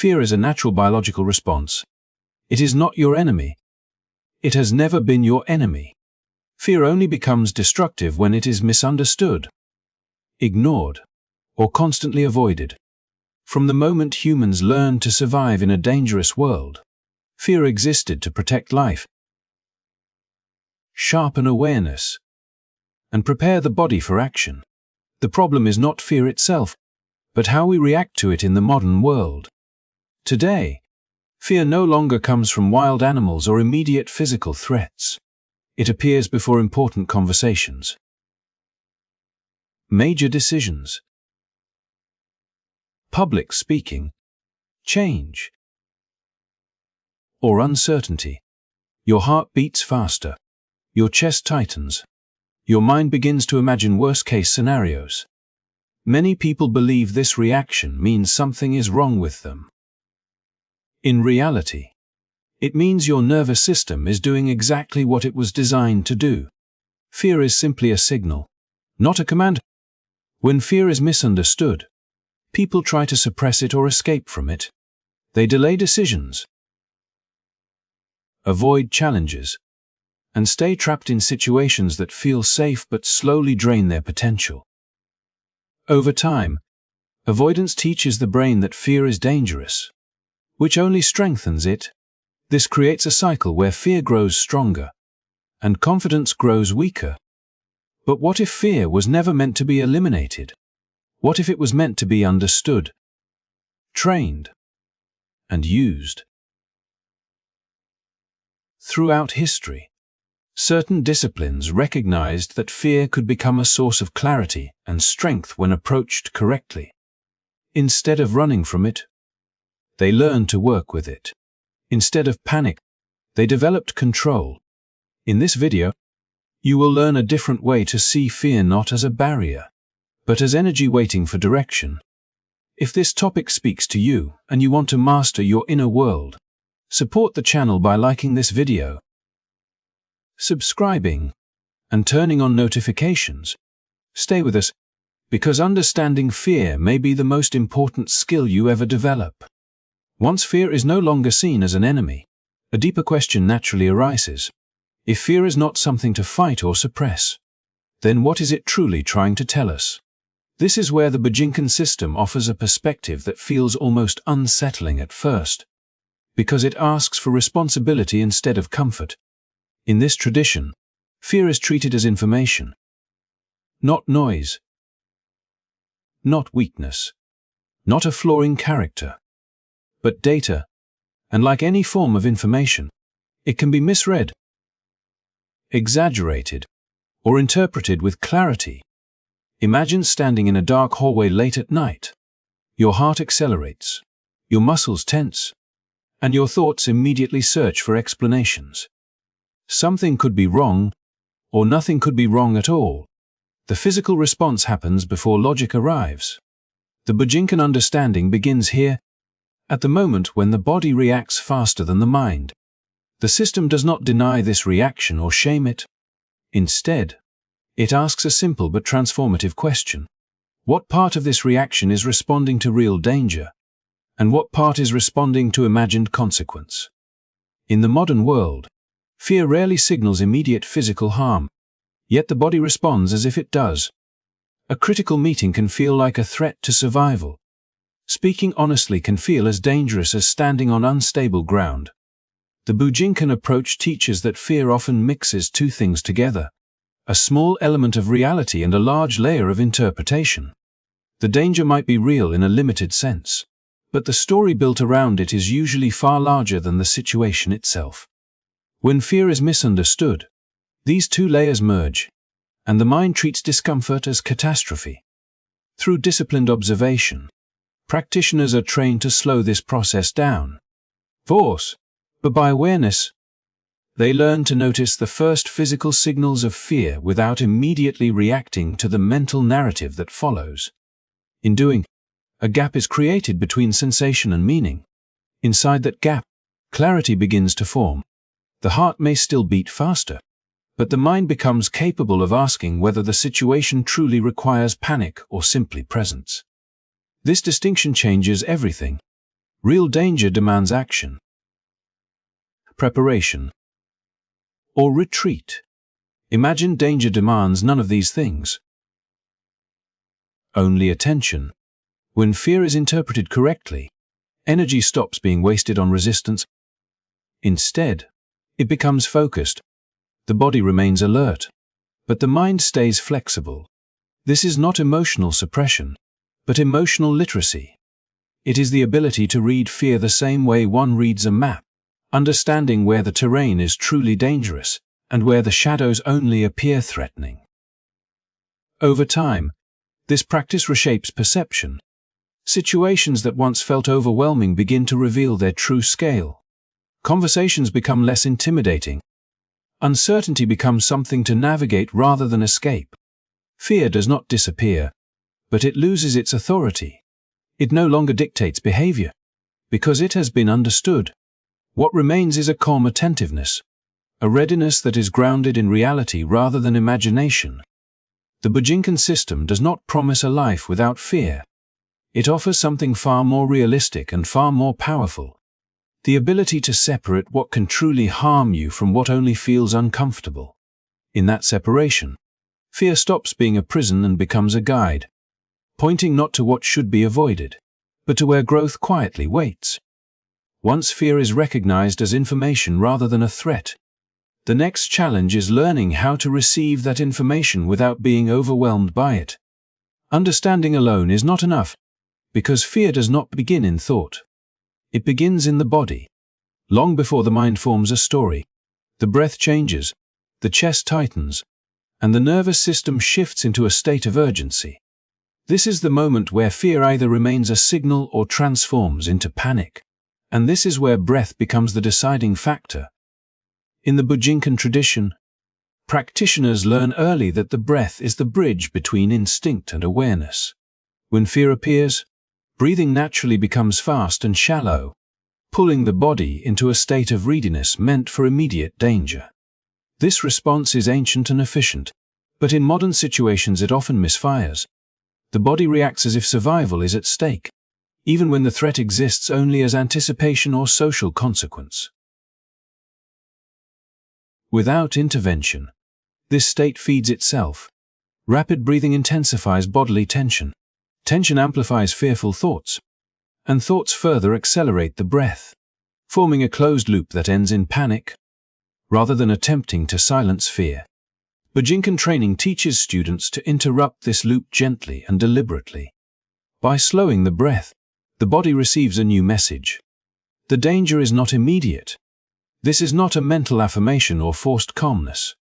Fear is a natural biological response. It is not your enemy. It has never been your enemy. Fear only becomes destructive when it is misunderstood, ignored, or constantly avoided. From the moment humans learned to survive in a dangerous world, fear existed to protect life, sharpen awareness, and prepare the body for action. The problem is not fear itself, but how we react to it in the modern world. Today, fear no longer comes from wild animals or immediate physical threats. It appears before important conversations, major decisions, public speaking, change, or uncertainty. Your heart beats faster. Your chest tightens. Your mind begins to imagine worst-case scenarios. Many people believe this reaction means something is wrong with them. In reality, it means your nervous system is doing exactly what it was designed to do. Fear is simply a signal, not a command. When fear is misunderstood, people try to suppress it or escape from it. They delay decisions, avoid challenges, and stay trapped in situations that feel safe but slowly drain their potential. Over time, avoidance teaches the brain that fear is dangerous, which only strengthens it. This creates a cycle where fear grows stronger and confidence grows weaker. But what if fear was never meant to be eliminated? What if it was meant to be understood, trained, and used? Throughout history, certain disciplines recognized that fear could become a source of clarity and strength when approached correctly. Instead of running from it, they learned to work with it. Instead of panic, they developed control. In this video, you will learn a different way to see fear not as a barrier, but as energy waiting for direction. If this topic speaks to you and you want to master your inner world, support the channel by liking this video, subscribing, and turning on notifications. Stay with us, because understanding fear may be the most important skill you ever develop. Once fear is no longer seen as an enemy, a deeper question naturally arises. If fear is not something to fight or suppress, then what is it truly trying to tell us? This is where the Bajinkan system offers a perspective that feels almost unsettling at first, because it asks for responsibility instead of comfort. In this tradition, fear is treated as information, not noise, not weakness, not a flaw in character, but data, and like any form of information, it can be misread, exaggerated, or interpreted with clarity. Imagine standing in a dark hallway late at night. Your heart accelerates, your muscles tense, and your thoughts immediately search for explanations. Something could be wrong, or nothing could be wrong at all. The physical response happens before logic arrives. The Bajinkan understanding begins here, at the moment when the body reacts faster than the mind. The system does not deny this reaction or shame it. Instead, it asks a simple but transformative question. What part of this reaction is responding to real danger, and what part is responding to imagined consequence? In the modern world, fear rarely signals immediate physical harm, yet the body responds as if it does. A critical meeting can feel like a threat to survival. Speaking honestly can feel as dangerous as standing on unstable ground. The Bajinkan approach teaches that fear often mixes two things together, a small element of reality and a large layer of interpretation. The danger might be real in a limited sense, but the story built around it is usually far larger than the situation itself. When fear is misunderstood, these two layers merge, and the mind treats discomfort as catastrophe. Through disciplined observation, practitioners are trained to slow this process down. Force, but by awareness, they learn to notice the first physical signals of fear without immediately reacting to the mental narrative that follows. In doing, a gap is created between sensation and meaning. Inside that gap, clarity begins to form. The heart may still beat faster, but the mind becomes capable of asking whether the situation truly requires panic or simply presence. This distinction changes everything. Real danger demands action, preparation, or retreat. Imagined danger demands none of these things. Only attention. When fear is interpreted correctly, energy stops being wasted on resistance. Instead, it becomes focused. The body remains alert, but the mind stays flexible. This is not emotional suppression, but emotional literacy. It is the ability to read fear the same way one reads a map, understanding where the terrain is truly dangerous and where the shadows only appear threatening. Over time, this practice reshapes perception. Situations that once felt overwhelming begin to reveal their true scale. Conversations become less intimidating. Uncertainty becomes something to navigate rather than escape. Fear does not disappear, but it loses its authority. It no longer dictates behavior, because it has been understood. What remains is a calm attentiveness, a readiness that is grounded in reality rather than imagination. The Bujinkan system does not promise a life without fear. It offers something far more realistic and far more powerful: the ability to separate what can truly harm you from what only feels uncomfortable. In that separation, fear stops being a prison and becomes a guide, pointing not to what should be avoided, but to where growth quietly waits. Once fear is recognized as information rather than a threat, the next challenge is learning how to receive that information without being overwhelmed by it. Understanding alone is not enough, because fear does not begin in thought. It begins in the body. Long before the mind forms a story, the breath changes, the chest tightens, and the nervous system shifts into a state of urgency. This is the moment where fear either remains a signal or transforms into panic. And this is where breath becomes the deciding factor. In the Bujinkan tradition, practitioners learn early that the breath is the bridge between instinct and awareness. When fear appears, breathing naturally becomes fast and shallow, pulling the body into a state of readiness meant for immediate danger. This response is ancient and efficient, but in modern situations it often misfires. The body reacts as if survival is at stake, even when the threat exists only as anticipation or social consequence. Without intervention, this state feeds itself. Rapid breathing intensifies bodily tension. Tension amplifies fearful thoughts, and thoughts further accelerate the breath, forming a closed loop that ends in panic, rather than attempting to silence fear. Bujinkan training teaches students to interrupt this loop gently and deliberately. By slowing the breath, the body receives a new message. The danger is not immediate. This is not a mental affirmation or forced calmness,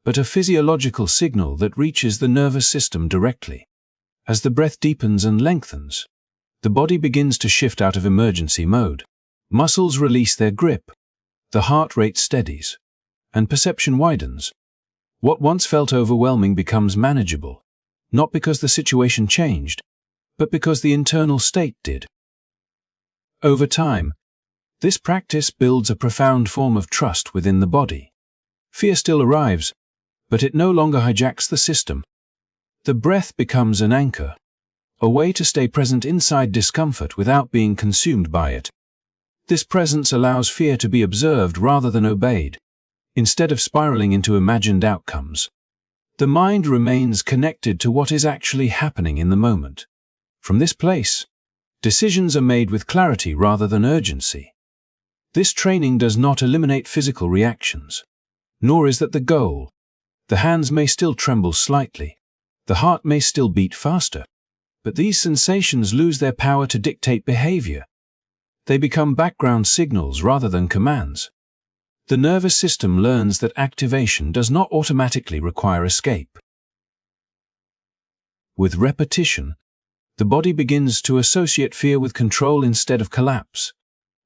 but a physiological signal that reaches the nervous system directly. As the breath deepens and lengthens, the body begins to shift out of emergency mode. Muscles release their grip, the heart rate steadies, and perception widens. What once felt overwhelming becomes manageable, not because the situation changed, but because the internal state did. Over time, this practice builds a profound form of trust within the body. Fear still arrives, but it no longer hijacks the system. The breath becomes an anchor, a way to stay present inside discomfort without being consumed by it. This presence allows fear to be observed rather than obeyed, instead of spiraling into imagined outcomes. The mind remains connected to what is actually happening in the moment. From this place, decisions are made with clarity rather than urgency. This training does not eliminate physical reactions, nor is that the goal. The hands may still tremble slightly, the heart may still beat faster, but these sensations lose their power to dictate behavior. They become background signals rather than commands. The nervous system learns that activation does not automatically require escape. With repetition, the body begins to associate fear with control instead of collapse,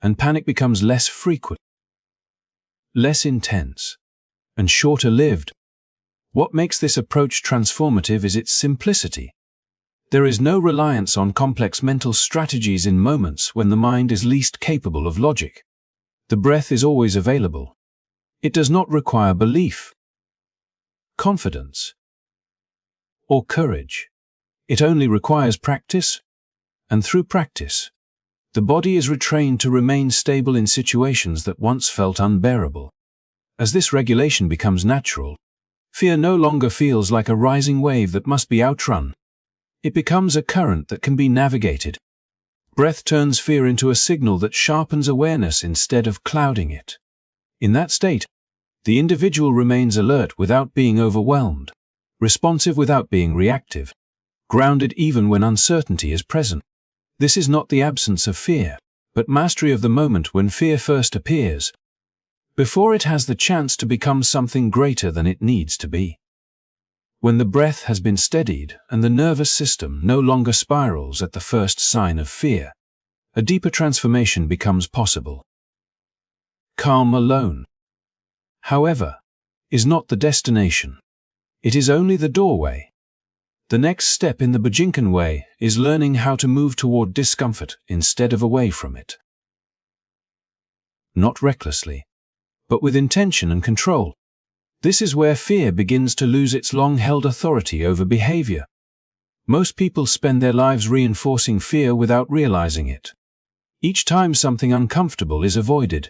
and panic becomes less frequent, less intense, and shorter-lived. What makes this approach transformative is its simplicity. There is no reliance on complex mental strategies in moments when the mind is least capable of logic. The breath is always available. It does not require belief, confidence, or courage. It only requires practice, and through practice, The body is retrained to remain stable in situations that once felt unbearable. As this regulation becomes natural, fear no longer feels like a rising wave that must be outrun. It becomes a current that can be navigated. Breath turns fear into a signal that sharpens awareness instead of clouding it. In that state, the individual remains alert without being overwhelmed, responsive without being reactive, grounded even when uncertainty is present. This is not the absence of fear, but mastery of the moment when fear first appears, before it has the chance to become something greater than it needs to be. When the breath has been steadied and the nervous system no longer spirals at the first sign of fear, a deeper transformation becomes possible. Calm alone, however, is not the destination. It is only the doorway. The next step in the Bajinkan way is learning how to move toward discomfort instead of away from it. Not recklessly, but with intention and control. This is where fear begins to lose its long-held authority over behavior. Most people spend their lives reinforcing fear without realizing it. Each time something uncomfortable is avoided,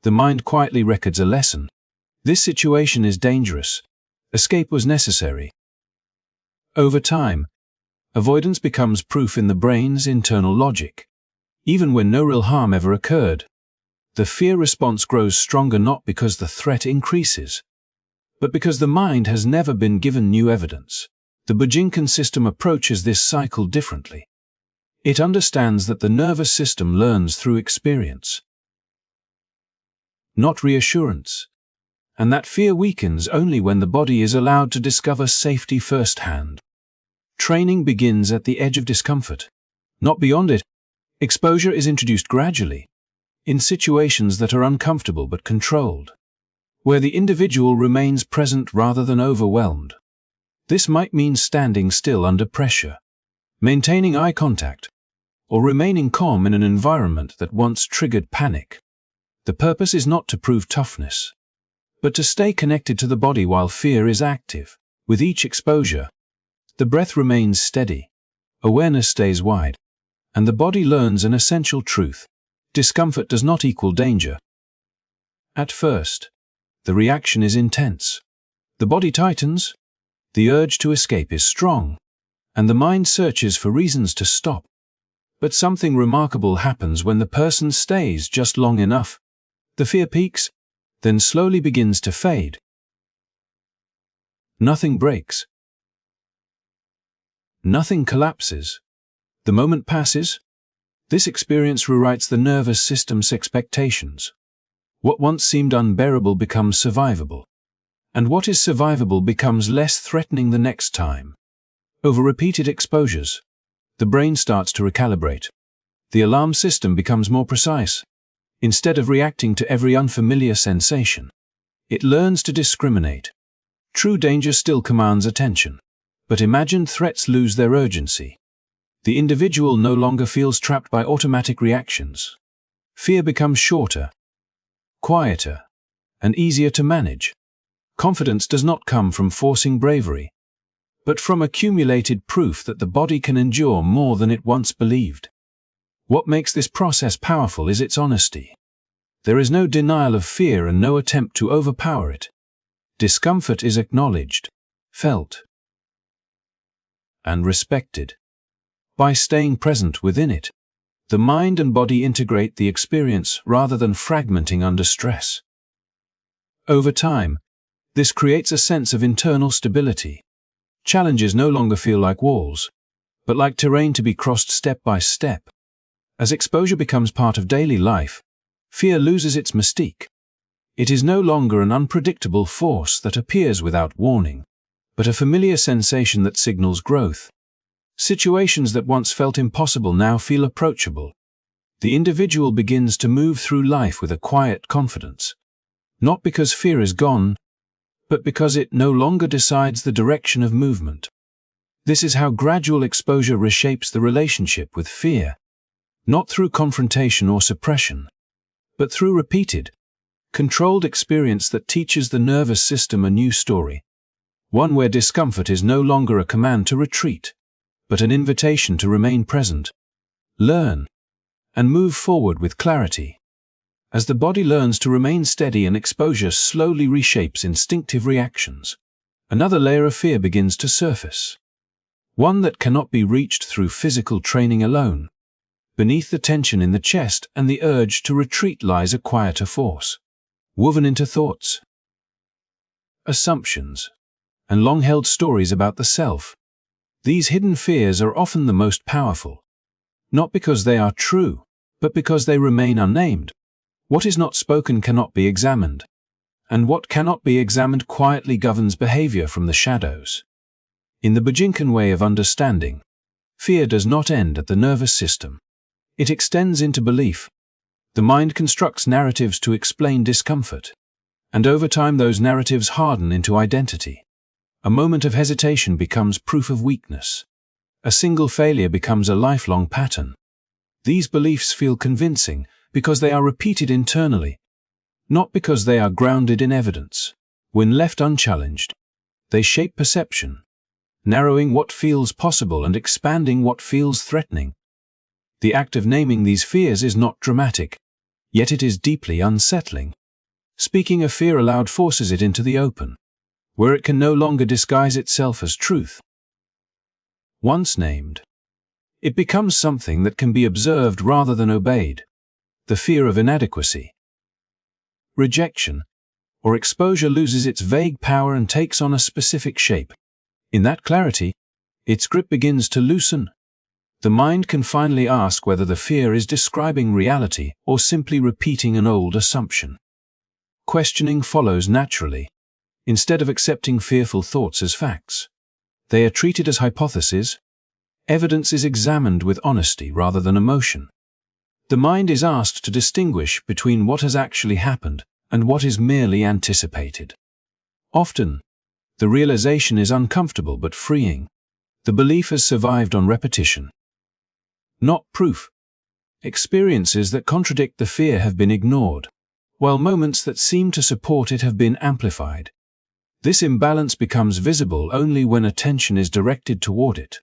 the mind quietly records a lesson. This situation is dangerous. Escape was necessary. Over time, avoidance becomes proof in the brain's internal logic. Even when no real harm ever occurred, the fear response grows stronger not because the threat increases, but because the mind has never been given new evidence. The Bajinkan system approaches this cycle differently. It understands that the nervous system learns through experience, not reassurance, and that fear weakens only when the body is allowed to discover safety firsthand. Training begins at the edge of discomfort, not beyond it. Exposure is introduced gradually, in situations that are uncomfortable but controlled, where the individual remains present rather than overwhelmed. This might mean standing still under pressure, maintaining eye contact, or remaining calm in an environment that once triggered panic. The purpose is not to prove toughness, but to stay connected to the body while fear is active. With each exposure, the breath remains steady, awareness stays wide, and the body learns an essential truth: discomfort does not equal danger. At first, the reaction is intense. The body tightens, the urge to escape is strong, and the mind searches for reasons to stop. But something remarkable happens when the person stays just long enough. The fear peaks, then slowly begins to fade. Nothing breaks. Nothing collapses. The moment passes. This experience rewrites the nervous system's expectations. What once seemed unbearable becomes survivable, and what is survivable becomes less threatening the next time. Over repeated exposures, the brain starts to recalibrate. The alarm system becomes more precise. Instead of reacting to every unfamiliar sensation, it learns to discriminate. True danger still commands attention, but imagined threats lose their urgency. The individual no longer feels trapped by automatic reactions. Fear becomes shorter, quieter, and easier to manage. Confidence does not come from forcing bravery, but from accumulated proof that the body can endure more than it once believed. What makes this process powerful is its honesty. There is no denial of fear and no attempt to overpower it. Discomfort is acknowledged, felt, and respected. By staying present within it, the mind and body integrate the experience rather than fragmenting under stress. Over time, this creates a sense of internal stability. Challenges no longer feel like walls, but like terrain to be crossed step by step. As exposure becomes part of daily life, fear loses its mystique. It is no longer an unpredictable force that appears without warning, but a familiar sensation that signals growth. Situations that once felt impossible now feel approachable. The individual begins to move through life with a quiet confidence, not because fear is gone, but because it no longer decides the direction of movement. This is how gradual exposure reshapes the relationship with fear, not through confrontation or suppression, but through repeated, controlled experience that teaches the nervous system a new story, one where discomfort is no longer a command to retreat, but an invitation to remain present, learn, and move forward with clarity. As the body learns to remain steady and exposure slowly reshapes instinctive reactions, another layer of fear begins to surface. One that cannot be reached through physical training alone. Beneath the tension in the chest and the urge to retreat lies a quieter force, woven into thoughts, assumptions, and long-held stories about the self. These hidden fears are often the most powerful, not because they are true, but because they remain unnamed. What is not spoken cannot be examined, and what cannot be examined quietly governs behavior from the shadows. In the Bajinkan way of understanding, fear does not end at the nervous system. It extends into belief. The mind constructs narratives to explain discomfort, and over time those narratives harden into identity. A moment of hesitation becomes proof of weakness. A single failure becomes a lifelong pattern. These beliefs feel convincing because they are repeated internally, not because they are grounded in evidence. When left unchallenged, they shape perception, narrowing what feels possible and expanding what feels threatening. The act of naming these fears is not dramatic, yet it is deeply unsettling. Speaking a fear aloud forces it into the open, where it can no longer disguise itself as truth. Once named, it becomes something that can be observed rather than obeyed. The fear of inadequacy, rejection, or exposure loses its vague power and takes on a specific shape. In that clarity, its grip begins to loosen. The mind can finally ask whether the fear is describing reality or simply repeating an old assumption. Questioning follows naturally. Instead of accepting fearful thoughts as facts, they are treated as hypotheses. Evidence is examined with honesty rather than emotion. The mind is asked to distinguish between what has actually happened and what is merely anticipated. Often, the realization is uncomfortable but freeing. The belief has survived on repetition, not proof. Experiences that contradict the fear have been ignored, while moments that seem to support it have been amplified. This imbalance becomes visible only when attention is directed toward it.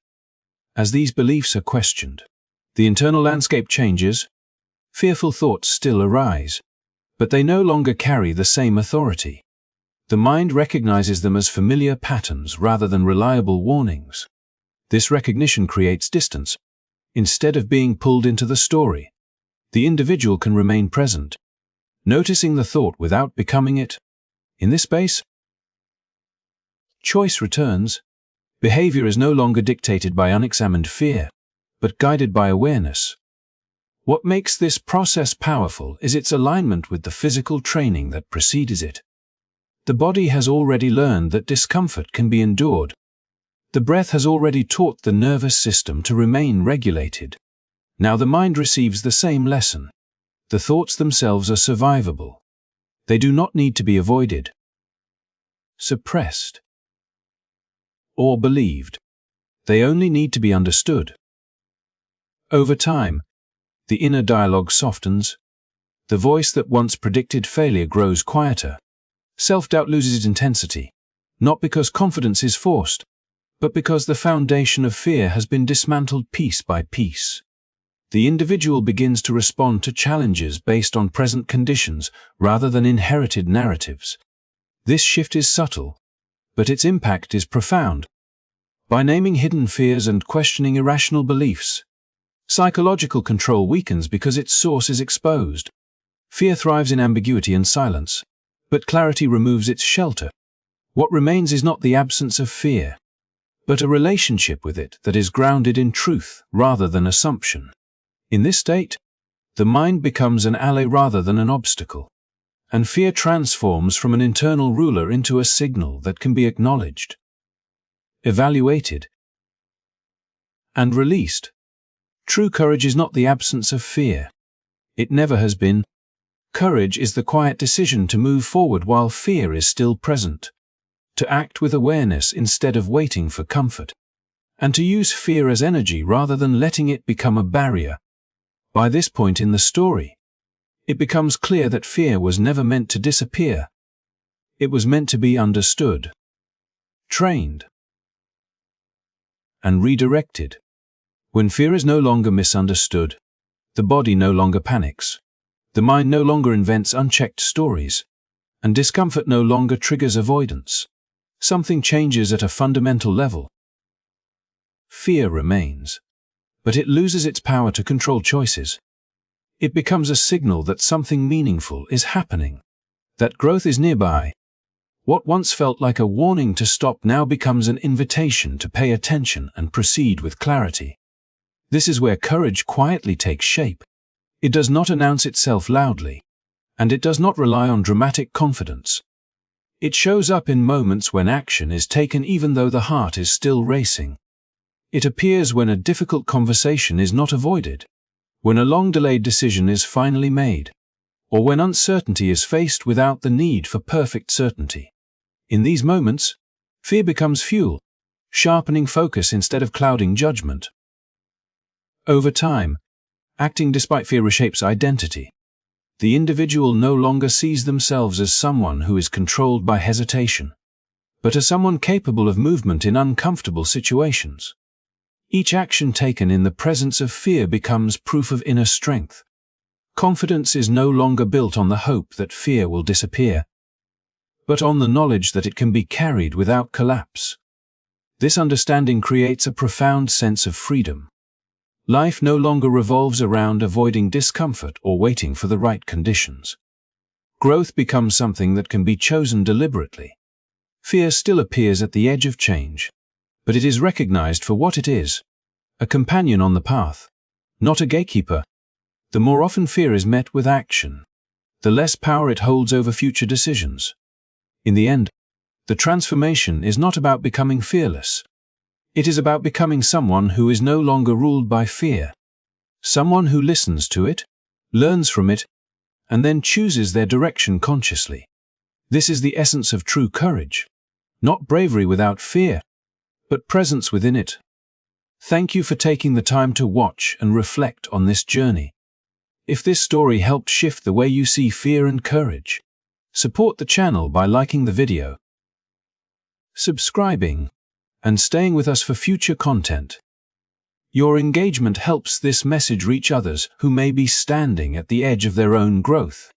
As these beliefs are questioned, the internal landscape changes. Fearful thoughts still arise, but they no longer carry the same authority. The mind recognizes them as familiar patterns rather than reliable warnings. This recognition creates distance. Instead of being pulled into the story, the individual can remain present, noticing the thought without becoming it. In this space, choice returns. Behavior is no longer dictated by unexamined fear, but guided by awareness. What makes this process powerful is its alignment with the physical training that precedes it. The body has already learned that discomfort can be endured. The breath has already taught the nervous system to remain regulated. Now the mind receives the same lesson. The thoughts themselves are survivable. They do not need to be avoided, suppressed, or believed. They only need to be understood. Over time, the inner dialogue softens. The voice that once predicted failure grows quieter. Self-doubt loses its intensity, not because confidence is forced, but because the foundation of fear has been dismantled piece by piece. The individual begins to respond to challenges based on present conditions rather than inherited narratives. This shift is subtle, but its impact is profound. By naming hidden fears and questioning irrational beliefs, psychological control weakens because its source is exposed. Fear thrives in ambiguity and silence, but clarity removes its shelter. What remains is not the absence of fear, but a relationship with it that is grounded in truth rather than assumption. In this state, the mind becomes an ally rather than an obstacle, and fear transforms from an internal ruler into a signal that can be acknowledged, evaluated, and released. True courage is not the absence of fear. It never has been. Courage is the quiet decision to move forward while fear is still present, to act with awareness instead of waiting for comfort, and to use fear as energy rather than letting it become a barrier. By this point in the story, it becomes clear that fear was never meant to disappear. It was meant to be understood, trained, and redirected. When fear is no longer misunderstood, The body no longer panics. The mind no longer invents unchecked stories. And discomfort no longer triggers avoidance. Something changes at a fundamental level. Fear remains, but it loses its power to control choices. It becomes a signal that something meaningful is happening, that growth is nearby. What once felt like a warning to stop now becomes an invitation to pay attention and proceed with clarity. This is where courage quietly takes shape. It does not announce itself loudly, and it does not rely on dramatic confidence. It shows up in moments when action is taken even though the heart is still racing. It appears when a difficult conversation is not avoided, when a long-delayed decision is finally made, or when uncertainty is faced without the need for perfect certainty. In these moments, fear becomes fuel, sharpening focus instead of clouding judgment. Over time, acting despite fear reshapes identity. The individual no longer sees themselves as someone who is controlled by hesitation, but as someone capable of movement in uncomfortable situations. Each action taken in the presence of fear becomes proof of inner strength. Confidence is no longer built on the hope that fear will disappear, but on the knowledge that it can be carried without collapse. This understanding creates a profound sense of freedom. Life no longer revolves around avoiding discomfort or waiting for the right conditions. Growth becomes something that can be chosen deliberately. Fear still appears at the edge of change, but it is recognized for what it is, a companion on the path, not a gatekeeper. The more often fear is met with action, the less power it holds over future decisions. In the end, the transformation is not about becoming fearless. It is about becoming someone who is no longer ruled by fear, someone who listens to it, learns from it, and then chooses their direction consciously. This is the essence of true courage, not bravery without fear, but presence within it. Thank you for taking the time to watch and reflect on this journey. If this story helped shift the way you see fear and courage, support the channel by liking the video, subscribing, and staying with us for future content. Your engagement helps this message reach others who may be standing at the edge of their own growth.